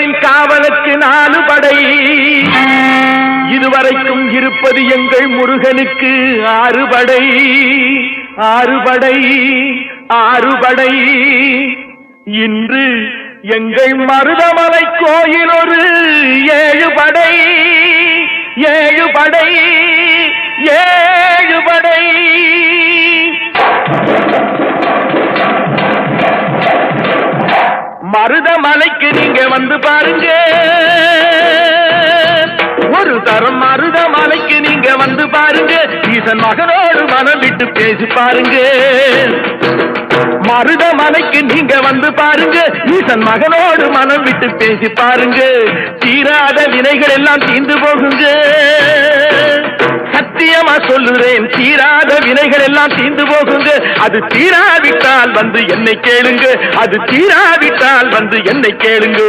எங்களின் காவலுக்கு 4 படை, இதுவரைக்கும் இருப்பது எங்கள் முருகனுக்கு 6 படை. 6 படை, 6 படை. இன்று எங்கள் மருதமலை கோயில் ஒரு 7 படை. 7 படை, 7 படை. மருதமலைக்கு நீங்க வந்து பாருங்க, ஒரு தரம் மருதமலைக்கு நீங்க வந்து பாருங்க, ஈசன் மகனோடு மனம் விட்டு பேசி பாருங்க. மருதமலைக்கு நீங்க வந்து பாருங்க, ஈசன் மகனோடு மனம் விட்டு பேசி பாருங்க. தீராத வினைகள் எல்லாம் தீர்ந்து போகுங்க. சத்தியமா சொல்லுறேன், தீராத வினைகள் எல்லாம் தீர்ந்து போகுங்க. அது தீராவிட்டால் வந்து என்னை கேளுங்க, அது தீராவிட்டால் வந்து என்னை கேளுங்க.